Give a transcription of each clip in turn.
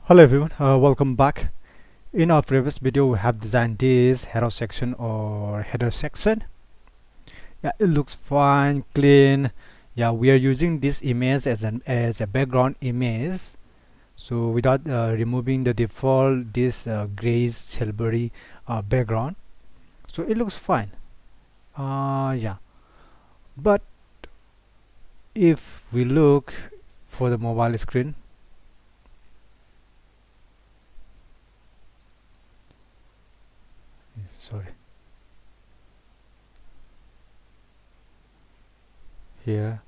Hello everyone, welcome back. In our previous video we have designed this hero section or header section. Yeah, it looks fine, clean. Yeah, we are using this image as a background image, so without removing the default this grayish silvery background, so it looks fine. Yeah, but if we look for the mobile screen, sorry, here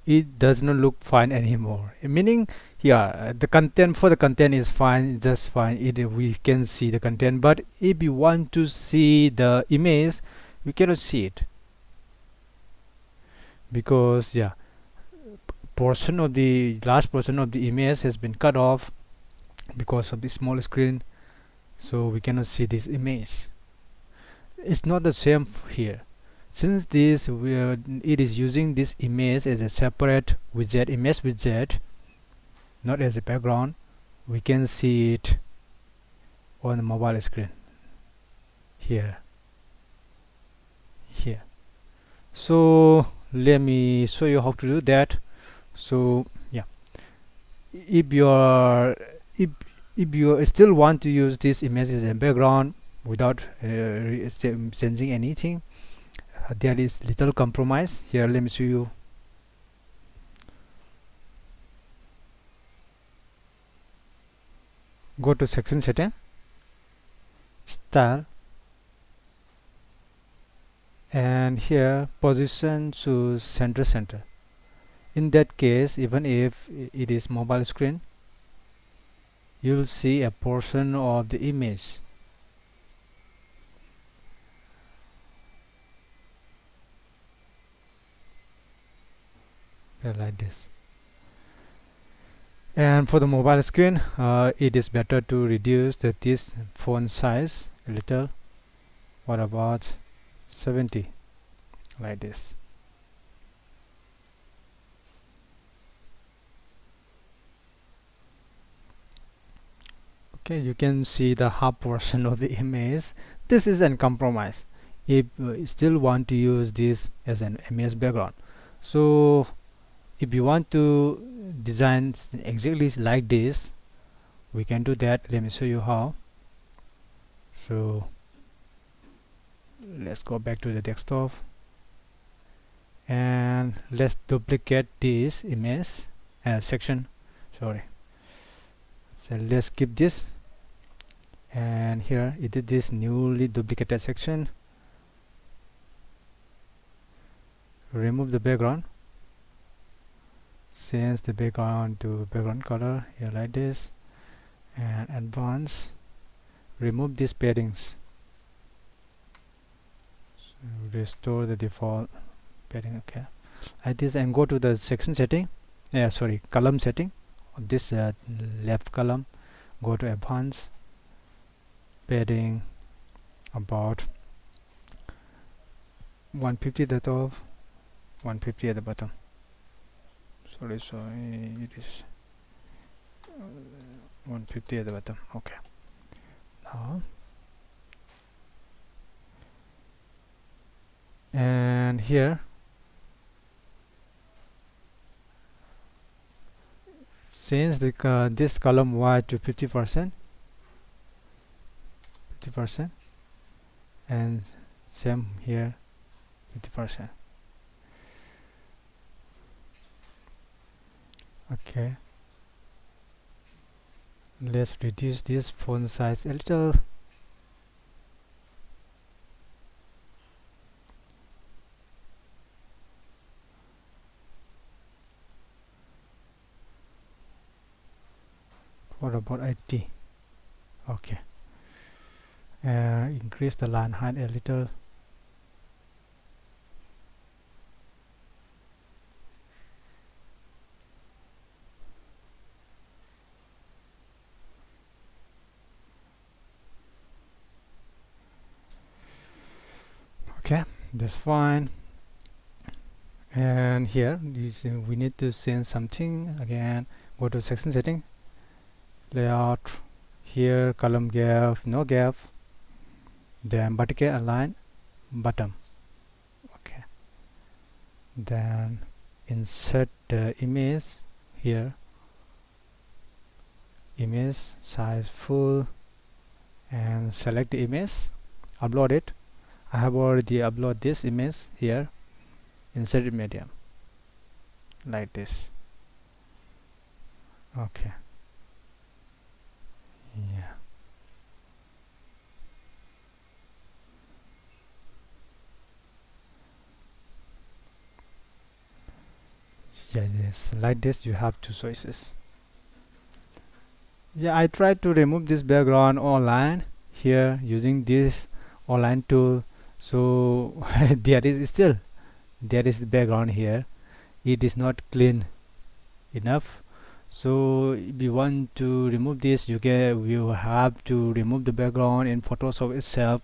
it does not look fine anymore, meaning yeah, the content for the content is fine, just fine, we can see the content, but if you want to see the image we cannot see it because yeah, portion of the last portion of the image has been cut off because of the small screen, so we cannot see this image. It's not the same here. Since this it is using this image as a separate widget, image widget, not as a background, we can see it on the mobile screen here. So let me show you how to do that. So yeah, if you are if you still want to use this image as a background without changing anything, there is little compromise here. Let me show you. Go to section setting, style, and here position to center. In that case, even if it is mobile screen, you'll see a portion of the image. Like this. And for the mobile screen, it is better to reduce this font size a little. What about 70? Like this. Okay, you can see the half portion of the image. This is a compromise if you still want to use this as an image background. So if you want to design exactly like this, we can do that. Let me show you how. So let's go back to the desktop and let's duplicate this image section, sorry. So let's skip this, and here it is this newly duplicated section. Remove the background, change the background to background color here like this, and advance, remove these paddings, so restore the default padding, okay, like this, and go to the section setting, column setting of this left column. Go to advance, padding about 150 at the top, 150 at the bottom. Sorry, so it is 150 at the bottom. Okay, now and here change the this column wide to 50%, and same here 50%. Okay, let's reduce this font size a little. What about 80? Okay, increase the line height a little. Okay, that's fine. And here we need to change something again. Go to section setting, layout, here column gap, no gap, then vertical align bottom. Okay, then insert the image here, image size full, and select the image, upload it. I have already uploaded this image here, insert the medium like this. Okay, yeah, yes, like this. You have two choices. Yeah, I tried to remove this background online here using this online tool. So there is the background here. It is not clean enough. So if you want to remove this, you have to remove the background in Photoshop itself.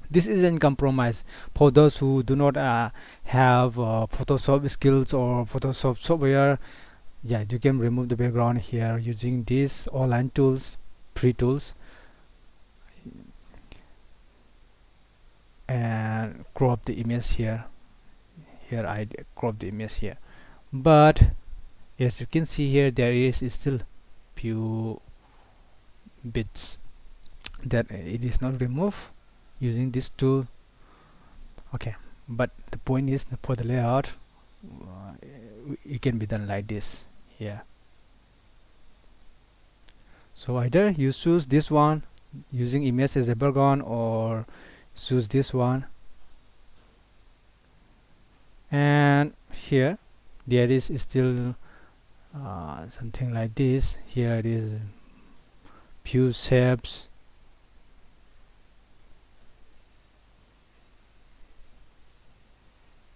This isn't compromise for those who do not have Photoshop skills or Photoshop software. Yeah, you can remove the background here using these online tools, free tools, and crop the image here. Here I crop the image here, but as you can see here, there is still few bits that it is not removed using this tool. Okay, but the point is, for the layout, it can be done like this here. So either you choose this one using image as a background, or choose this one, and here there is still something like this. Here it is few shapes.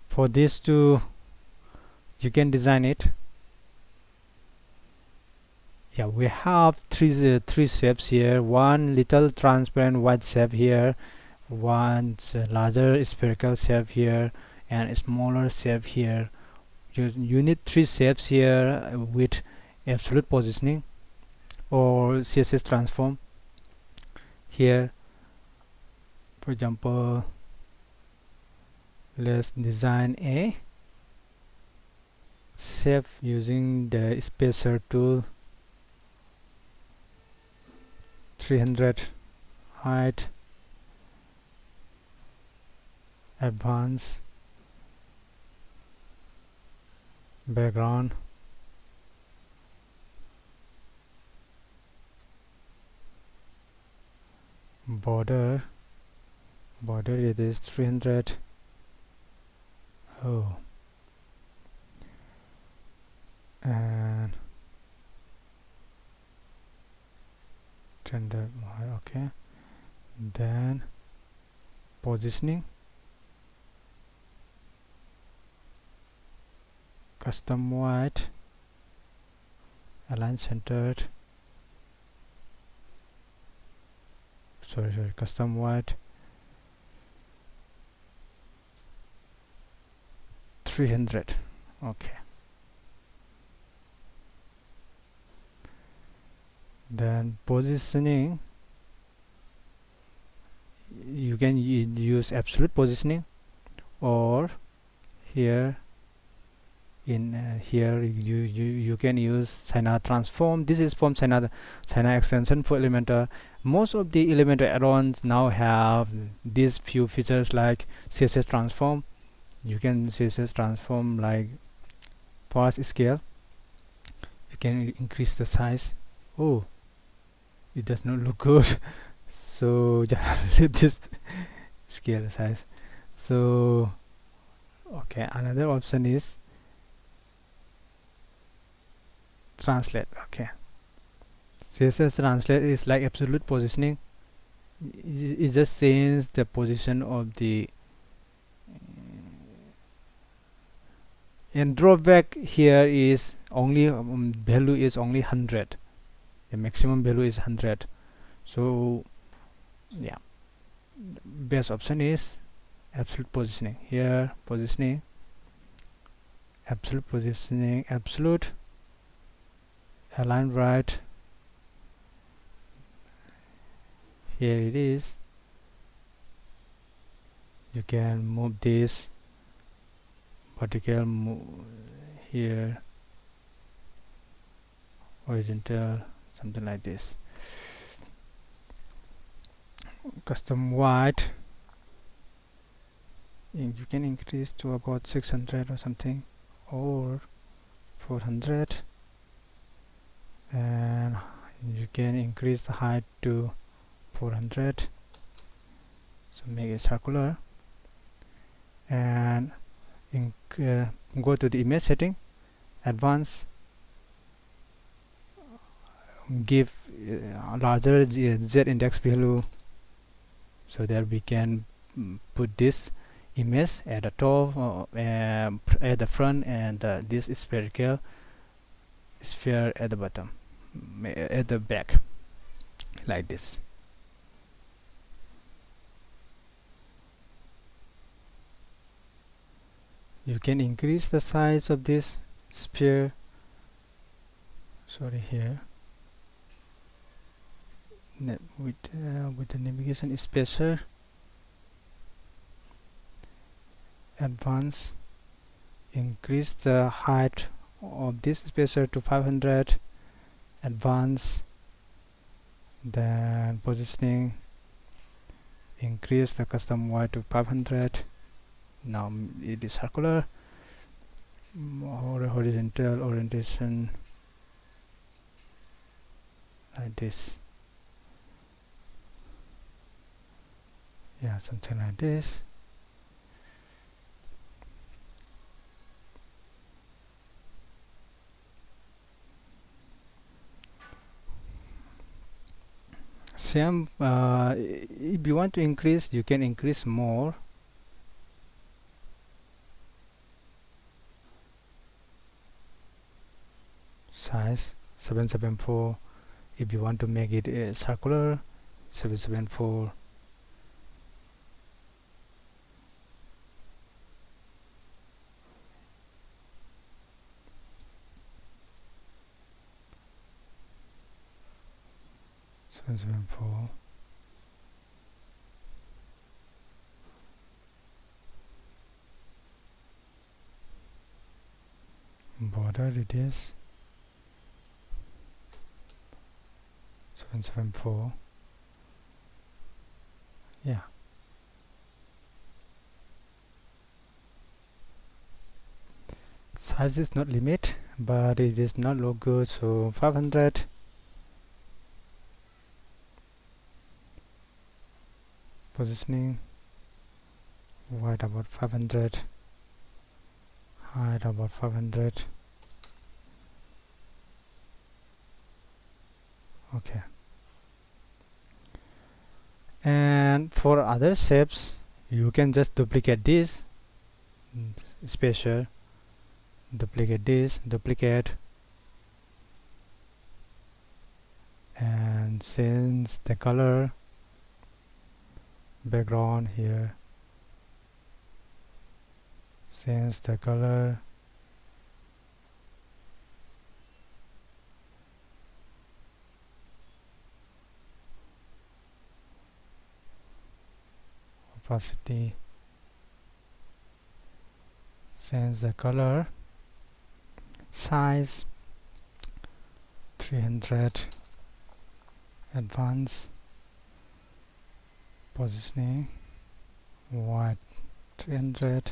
For this too, you can design it. Yeah, we have three shapes here. One little transparent white shape here, one larger spherical shape here, and a smaller shape here. You need three shapes here with absolute positioning or CSS transform. Here, for example, let's design a shape using the spacer tool. 300 height, advanced, background, border it is 300. Oh, and tender. Okay, then positioning, custom white, align centered, sorry, custom white, 300. Okay, then positioning, you can use absolute positioning, or here in here you can use China transform. This is from China extension for Elementor. Most of the Elementor add-ons now have these few features like CSS transform. You can CSS transform like fast scale. You can increase the size. Oh, it does not look good. So just leave this scale size. So okay, another option is translate. Okay, CSS translate is like absolute positioning. It just changes the position of the and drawback here is only value is only 100. The maximum value is 100. So yeah, best option is absolute positioning. Here positioning, absolute positioning, absolute, align right, here it is. You can move this vertical, move here horizontal, something like this. Custom white, you can increase to about 600 or something, or 400, and you can increase the height to 400. So make it circular, and go to the image setting, advanced, give a larger z index value, so that we can put this image at the top, at the front, and this spherical sphere at the bottom, at the back, like this. You can increase the size of this sphere, here, with the navigation spacer, advance, increase the height of this spacer to 500, advance, then positioning, increase the custom Y to 500. Now it is circular, or horizontal orientation, like this. Yeah, something like this. Same, if you want to increase, you can increase more. Size 774. If you want to make it circular, 774. Border radius 774. Yeah. Size is not limit, but it is not look good, so 500. Positioning, wide about 500, height about 500. Okay. And for other shapes, you can just duplicate this spacer, duplicate this, duplicate, and change the color, background here, change the color, opacity, change the color, size 300, advance, positioning, wide 300,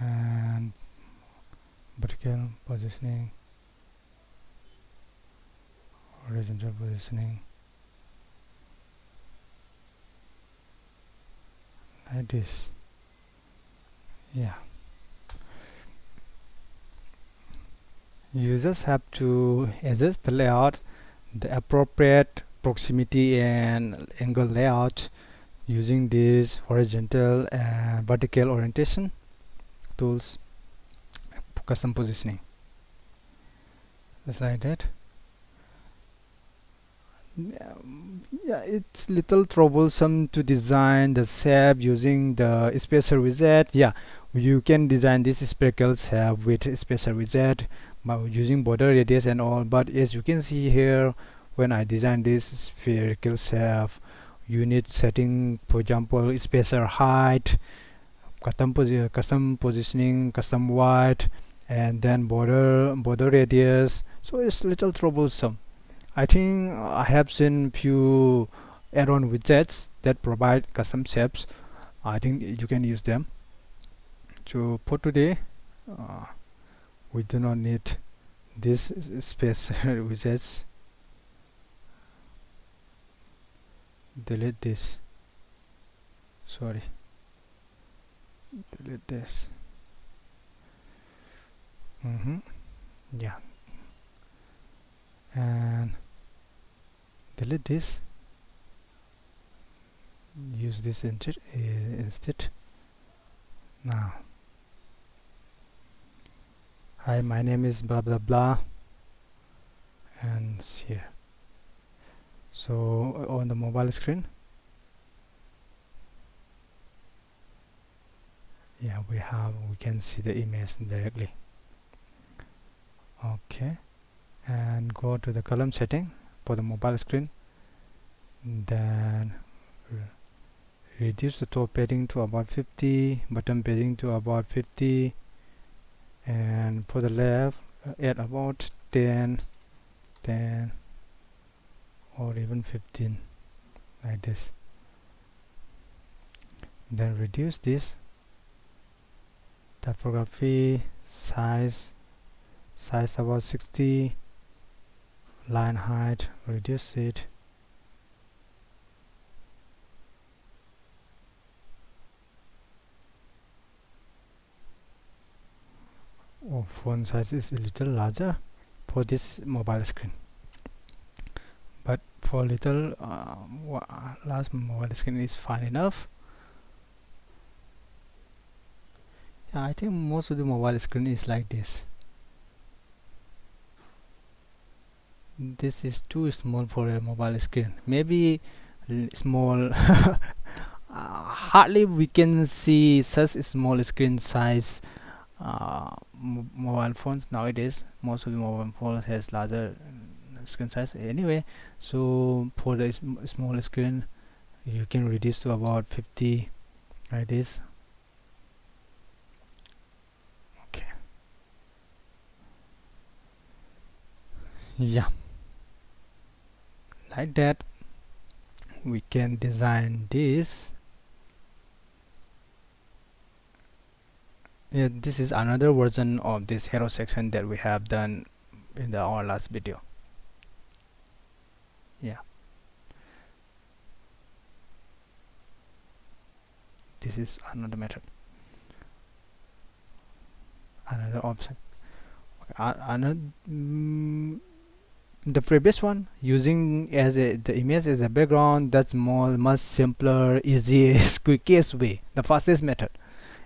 and vertical positioning, horizontal positioning, like this. Yeah, you just have to adjust the layout, the appropriate proximity and angle layout using these horizontal and vertical orientation tools, custom positioning, just like that. Yeah, it's little troublesome to design the shape using the spacer widget. Yeah, you can design this spherical shape with spacer widget, by using border radius and all. But as you can see here, when I design this spherical shape, you need setting, for example, spacer height, custom positioning, custom width, and then border radius. So it's little troublesome. I think I have seen few add-on widgets that provide custom shapes. I think you can use them. So for today, we do not need this space widgets. Delete this. Sorry. Delete this. Yeah. And delete this. Use this instead. Now, hi, my name is blah blah blah, and here. So on the mobile screen, yeah, we can see the image directly. Okay, and go to the column setting for the mobile screen, then reduce the top padding to about 50, bottom padding to about 50, and for the left add about 10 or even 15, like this. Then reduce this typography size about 60, line height, reduce it. Oh, font size is a little larger for this mobile screen, but for little large mobile screen is fine enough. Yeah, I think most of the mobile screen is like this. This is too small for a mobile screen. Maybe small. Hardly we can see such small screen size mobile phones nowadays. Most of the mobile phones has larger screen size anyway. So for the small screen, you can reduce to about 50, like this. Okay. Yeah, like that we can design this. Yeah, this is another version of this hero section that we have done in our last video. Yeah, this is another method, another option. Okay, the previous one, using the image as a background, that's much simpler, easiest, quickest way, the fastest method.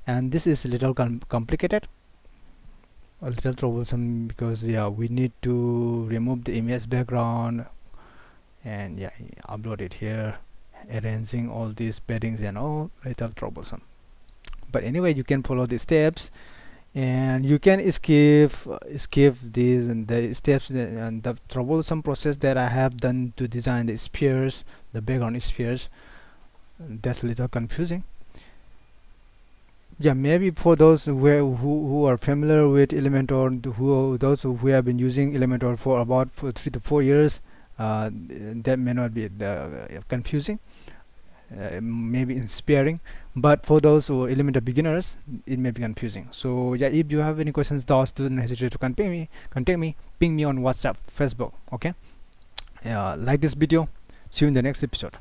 And this is a little complicated, a little troublesome, because yeah, we need to remove the image background and yeah, upload it here, arranging all these paddings and all, little troublesome. But anyway, you can follow the steps, and you can skip these and the steps and the troublesome process that I have done to design the spheres, the background spheres. That's a little confusing. Yeah, maybe for those who are familiar with Elementor, those who have been using Elementor for about 3 to 4 years, that may not be confusing, maybe inspiring. But for those who are Elementor beginners, it may be confusing. So yeah, if you have any questions, doubts, don't hesitate to contact me, ping me on WhatsApp, Facebook. Okay, like this video. See you in the next episode.